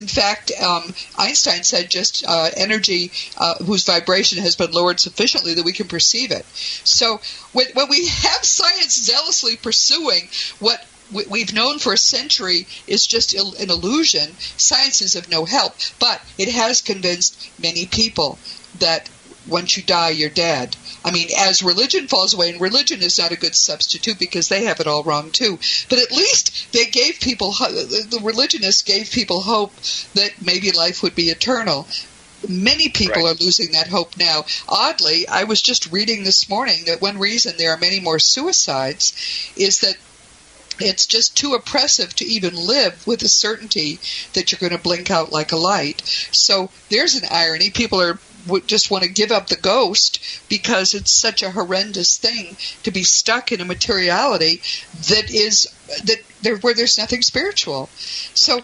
In fact, Einstein said just energy whose vibration has been lowered sufficiently that we can perceive it. So when we have science zealously pursuing what we've known for a century is just an illusion, science is of no help. But it has convinced many people that once you die, you're dead. I mean, as religion falls away, and religion is not a good substitute because they have it all wrong too, but at least they gave people, the religionists gave people hope that maybe life would be eternal. Many people are losing that hope now. Oddly, I was just reading this morning that one reason there are many more suicides is that it's just too oppressive to even live with the certainty that you're going to blink out like a light. So there's an irony. People would just want to give up the ghost because it's such a horrendous thing to be stuck in a materiality where there's nothing spiritual. So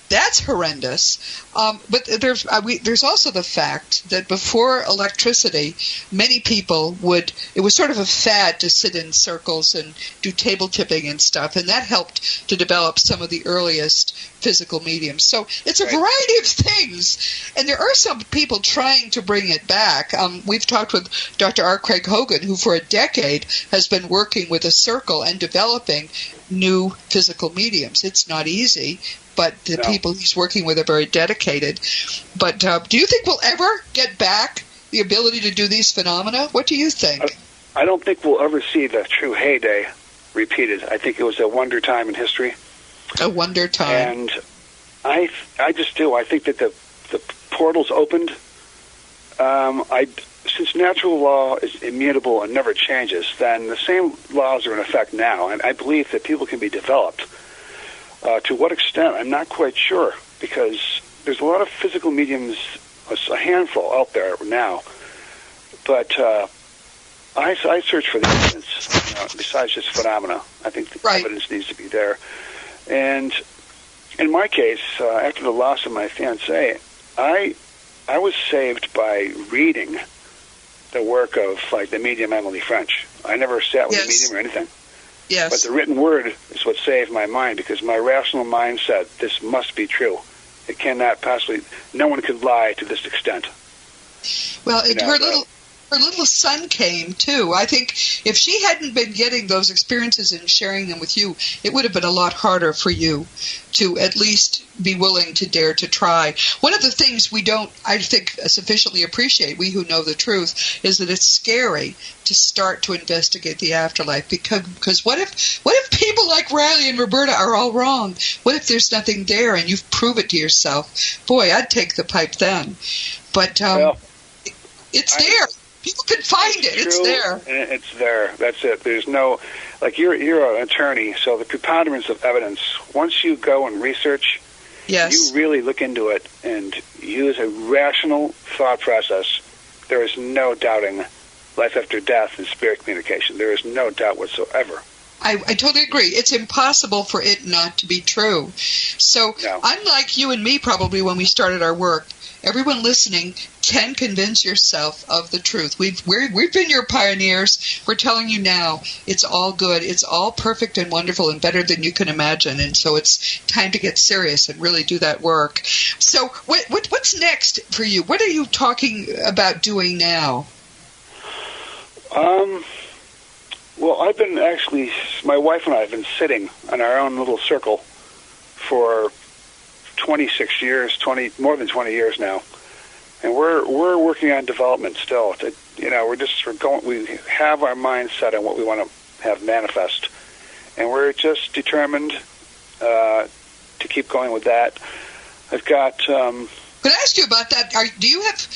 that's horrendous. But there's also the fact that before electricity, many people it was sort of a fad to sit in circles and do table tipping and stuff, and that helped to develop some of the earliest physical mediums. So it's a variety of things, and there are some people trying to bring it back. We've talked with Dr. R. Craig Hogan, who for a decade has been working with a circle and developing new physical mediums. It's not easy, but the people he's working with are very dedicated. But do you think we'll ever get back the ability to do these phenomena? What do you think? I don't think we'll ever see the true heyday repeated. I think it was a wonder time in history. A wonder time. And I just do. I think that the portals opened. Since natural law is immutable and never changes, then the same laws are in effect now. And I believe that people can be developed. To what extent, I'm not quite sure, because there's a lot of physical mediums, a handful out there now. But I search for the evidence, besides just phenomena. I think the evidence needs to be there. And in my case, after the loss of my fiancée, I was saved by reading the work of, like, the medium Emily French. I never sat with a medium or anything. Yes. But the written word is what saved my mind, because my rational mind said, this must be true. It cannot possibly, no one could lie to this extent. Well, her little son came, too. I think if she hadn't been getting those experiences and sharing them with you, it would have been a lot harder for you to at least be willing to dare to try. One of the things we don't, I think, sufficiently appreciate, we who know the truth, is that it's scary to start to investigate the afterlife. Because what if people like Riley and Roberta are all wrong? What if there's nothing there and you've proved it to yourself? Boy, I'd take the pipe then. But it's there. People can find it. It's there. It's there. That's it. There's no, like, you're an attorney, so the preponderance of evidence, once you go and research, you really look into it and use a rational thought process, there is no doubting life after death and spirit communication. There is no doubt whatsoever. I totally agree. It's impossible for it not to be true. So, unlike you and me probably when we started our work, everyone listening can convince yourself of the truth. We've been your pioneers. We're telling you now, it's all good. It's all perfect and wonderful and better than you can imagine. And so it's time to get serious and really do that work. So what's next for you? What are you talking about doing now? Well, I've been my wife and I have been sitting in our own little circle for 26 years, more than 20 years now, and we're working on development still. We have our mind set on what we want to have manifest, and we're just determined to keep going with that. I've got. Could I ask you about that? Do you have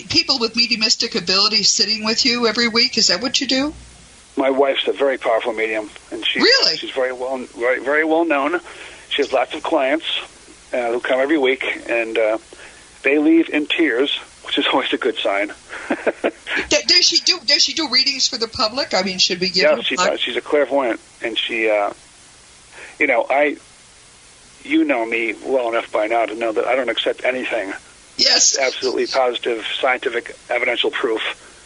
people with mediumistic ability sitting with you every week? Is that what you do? My wife's a very powerful medium, and she's very well known. She has lots of clients who come every week, and they leave in tears, which is always a good sign. Does she do readings for the public? I mean, should we give her? Yeah, she does. She's a clairvoyant, and she, you know me well enough by now to know that I don't accept anything. Yes. Absolutely positive, scientific, evidential proof.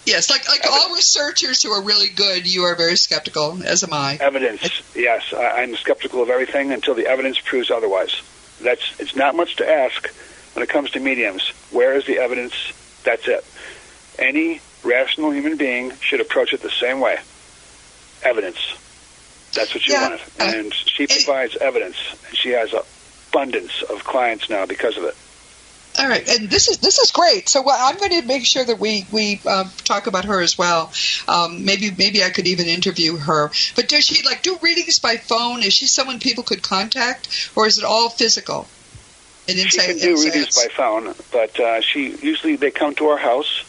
Yes, like all researchers who are really good, you are very skeptical, as am I. Evidence, yes. I'm skeptical of everything until the evidence proves otherwise. It's not much to ask when it comes to mediums. Where is the evidence? That's it. Any rational human being should approach it the same way. Evidence. That's what she wanted. And she provides evidence. And she has an abundance of clients now because of it. All right, and this is great. So I'm going to make sure that we talk about her as well. Maybe I could even interview her. But does she do readings by phone? Is she someone people could contact, or is it all physical? She can do readings by phone, but they come to our house.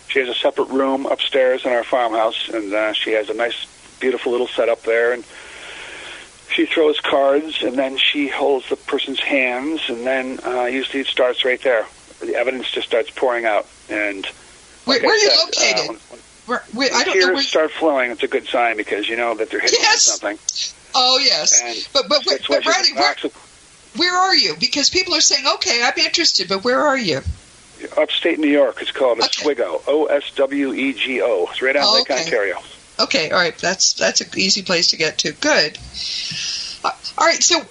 She has a separate room upstairs in our farmhouse, and she has a nice, beautiful little setup there, and she throws cards, and then she holds the person's hands, and then usually it starts right there. The evidence just starts pouring out. And where are you located? I don't know. Tears start flowing. It's a good sign because you know that they're hitting on something. Oh yes, and but Riley, where are you? Because people are saying, "Okay, I'm interested," but where are you? Upstate New York. It's called Oswego. Oswego. It's right on Lake Ontario. Okay, all right. That's an easy place to get to. Good. All right. So,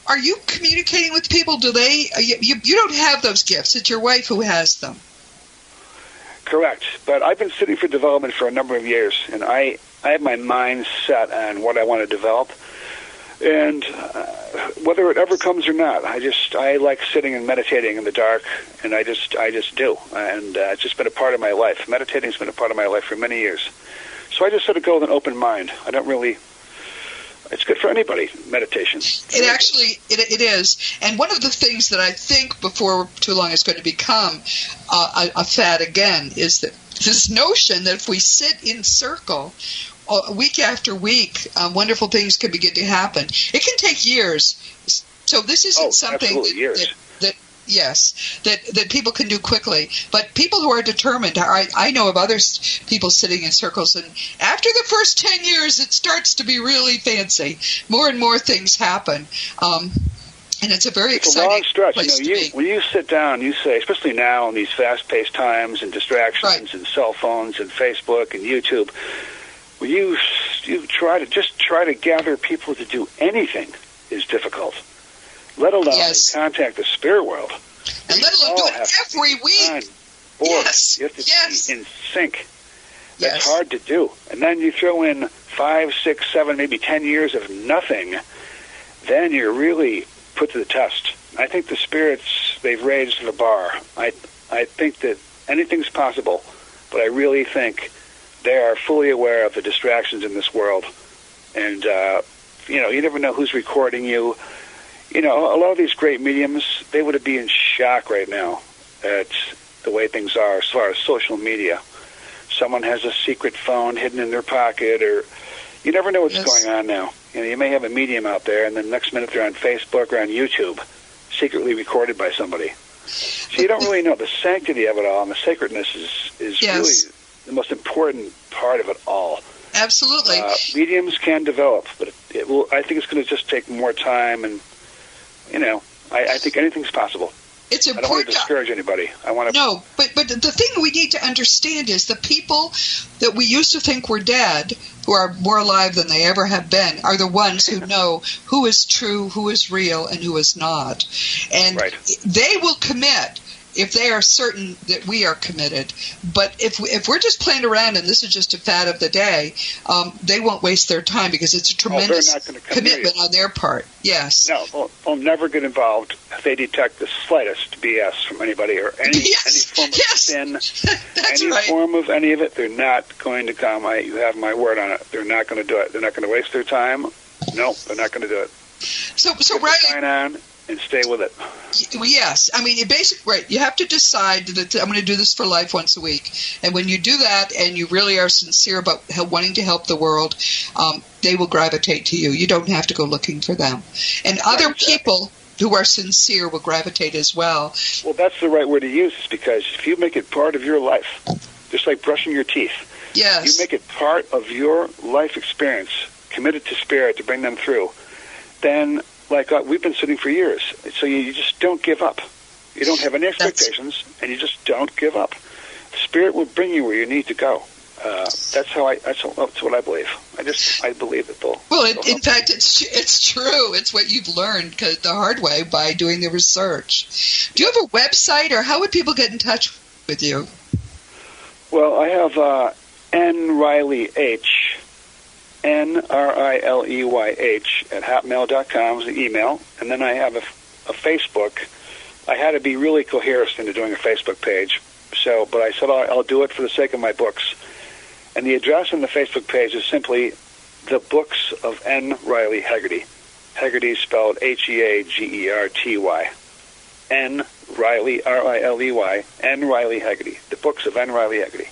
are you communicating with people? Do they? You don't have those gifts. It's your wife who has them. Correct. But I've been sitting for development for a number of years, and I have my mind set on what I want to develop. And whether it ever comes or not, I like sitting and meditating in the dark, and I just do. And it's just been a part of my life. Meditating's been a part of my life for many years. So I just sort of go with an open mind. I don't really. It's good for anybody, meditation. It is. And one of the things that I think before too long is going to become a fad again is that this notion that if we sit in circle week after week, wonderful things can begin to happen. It can take years. So this isn't something that people can do quickly. But people who are determined, I know of other people sitting in circles, and after the first 10 years, it starts to be really fancy. More and more things happen. And it's a very exciting a long stretch. place to be. When you sit down, you say, especially now in these fast-paced times and distractions and cell phones and Facebook and YouTube, when you try to gather people to do anything is difficult, let alone contact the spirit world. And let alone do it every week. You have to be in sync. That's hard to do. And then you throw in 5, 6, 7, maybe 10 years of nothing, then you're really put to the test. I think the spirits, they've raised the bar. I think that anything's possible, but I really think they are fully aware of the distractions in this world. And, you never know who's recording you. A lot of these great mediums, they would be in shock right now at the way things are as far as social media. Someone has a secret phone hidden in their pocket, or you never know what's going on now. You may have a medium out there, and then the next minute they're on Facebook or on YouTube, secretly recorded by somebody. So you don't really know. The sanctity of it all and the sacredness is really the most important part of it all. Absolutely. Mediums can develop, but it will. I think it's going to just take more time, and I think anything's possible. It's important. I don't want to discourage anybody. No, but the thing we need to understand is the people that we used to think were dead, who are more alive than they ever have been, are the ones who know who is true, who is real, and who is not. And they will commit if they are certain that we are committed. But if we're just playing around and this is just a fad of the day, they won't waste their time because it's a tremendous commitment on their part. Yes. No, they'll never get involved if they detect the slightest BS from anybody or any form of sin, form of any of it. They're not going to come. You have my word on it. They're not going to do it. They're not going to waste their time. No, they're not going to do it. So Riley, sign on and stay with it. Yes. I mean, you have to decide that I'm going to do this for life once a week. And when you do that and you really are sincere about wanting to help the world, they will gravitate to you. You don't have to go looking for them. And other people who are sincere will gravitate as well. Well, that's the right word to use, because if you make it part of your life, just like brushing your teeth, you make it part of your life experience, committed to spirit to bring them through, then we've been sitting for years. So you just don't give up. You don't have any expectations, and you just don't give up. The Spirit will bring you where you need to go. That's what I believe. I believe that they'll. Well, in fact, it's true. It's what you've learned the hard way by doing the research. Do you have a website, or how would people get in touch with you? Well, I have NRileyH, NRILEYH at hotmail.com is the email, and then I have a Facebook. I had to be really coherent into doing a Facebook page, but I said I'll do it for the sake of my books. And the address on the Facebook page is simply The Books of N. Riley Heagerty. Heagerty spelled Heagerty. N. Riley, Riley, N. Riley Heagerty. The Books of N. Riley Heagerty.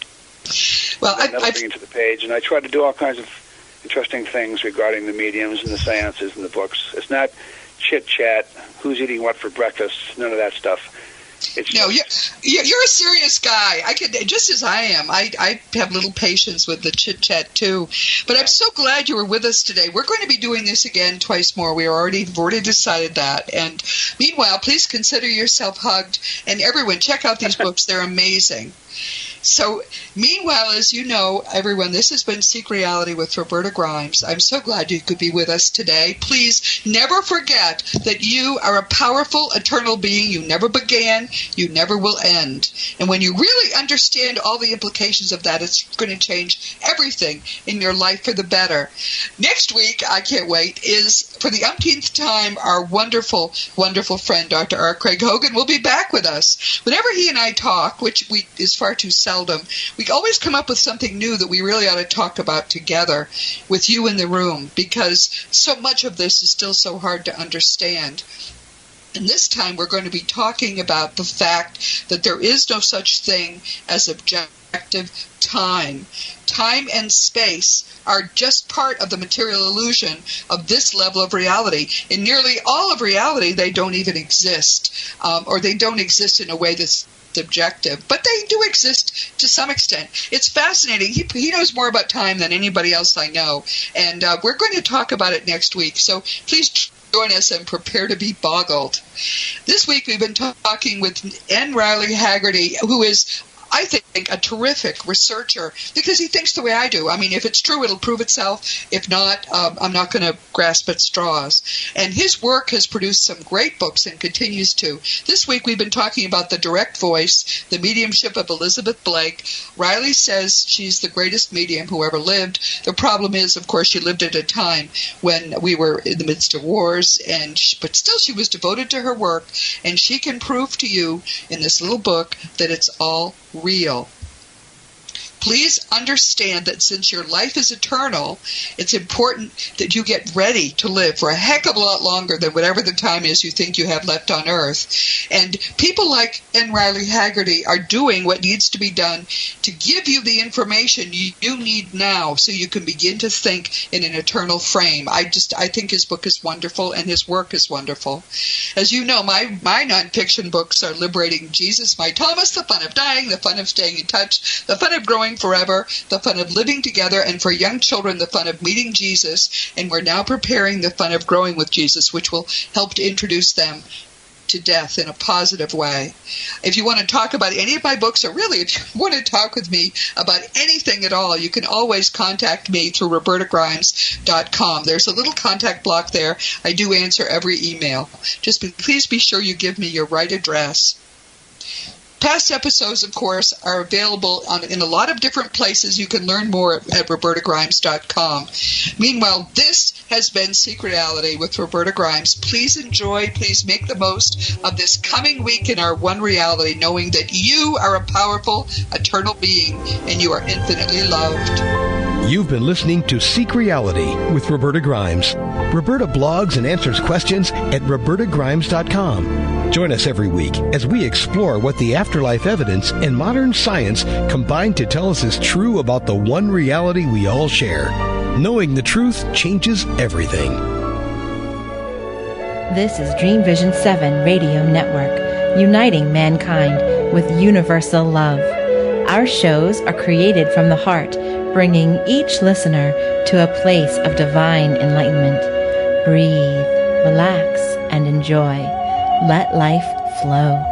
Well, that'll bring you to the page, and I try to do all kinds of interesting things regarding the mediums and the seances and the books. It's not chit-chat, who's eating what for breakfast, none of that stuff. You're a serious guy. I could, just as I am. I have little patience with the chit chat too. But I'm so glad you were with us today. We're going to be doing this again twice more. We've already decided that. And meanwhile, please consider yourself hugged. And everyone, check out these books. They're amazing. So, meanwhile, as you know, everyone, this has been Seek Reality with Roberta Grimes. I'm so glad you could be with us today. Please never forget that you are a powerful, eternal being. You never began, you never will end. And when you really understand all the implications of that, it's going to change everything in your life for the better. Next week, I can't wait, is for the umpteenth time, our wonderful, wonderful friend, Dr. R. Craig Hogan, will be back with us. Whenever he and I talk, which is far too seldom, we always come up with something new that we really ought to talk about together with you in the room, because so much of this is still so hard to understand. And this time we're going to be talking about the fact that there is no such thing as objective time. Time and space are just part of the material illusion of this level of reality. In nearly all of reality, they don't even exist, or they don't exist in a way that's objective, but they do exist to some extent. It's fascinating. He knows more about time than anybody else I know, and we're going to talk about it next week. So please join us and prepare to be boggled. This week we've been talking with N. Riley Heagerty, who is, I think, a terrific researcher, because he thinks the way I do. I mean, if it's true, it'll prove itself. If not, I'm not going to grasp at straws. And his work has produced some great books and continues to. This week we've been talking about The Direct Voice, The Mediumship of Elizabeth Blake. Riley says she's the greatest medium who ever lived. The problem is, of course, she lived at a time when we were in the midst of wars, but still she was devoted to her work, and she can prove to you in this little book that it's all real. Please understand that since your life is eternal, it's important that you get ready to live for a heck of a lot longer than whatever the time is you think you have left on Earth. And people like N. Riley Heagerty are doing what needs to be done to give you the information you need now so you can begin to think in an eternal frame. I think his book is wonderful and his work is wonderful. As you know, my nonfiction books are Liberating Jesus, My Thomas, The Fun of Dying, The Fun of Staying in Touch, The Fun of Growing Forever, The Fun of Living Together, and for young children, The Fun of Meeting Jesus. And we're now preparing The Fun of Growing with Jesus, which will help to introduce them to death in a positive way. If you want to talk about any of my books, or really if you want to talk with me about anything at all, you can always contact me through robertagrimes.com. There's a little contact block there. I do answer every email. Please be sure you give me your right address. Past episodes, of course, are available in a lot of different places. You can learn more at robertagrimes.com. Meanwhile, this has been Seek Reality with Roberta Grimes. Please enjoy, please make the most of this coming week in our one reality, knowing that you are a powerful, eternal being and you are infinitely loved. You've been listening to Seek Reality with Roberta Grimes. Roberta blogs and answers questions at robertagrimes.com. Join us every week as we explore what the afterlife evidence and modern science combine to tell us is true about the one reality we all share. Knowing the truth changes everything. This is Dream Vision 7 Radio Network, uniting mankind with universal love. Our shows are created from the heart, bringing each listener to a place of divine enlightenment. Breathe, relax, and enjoy. Let life flow.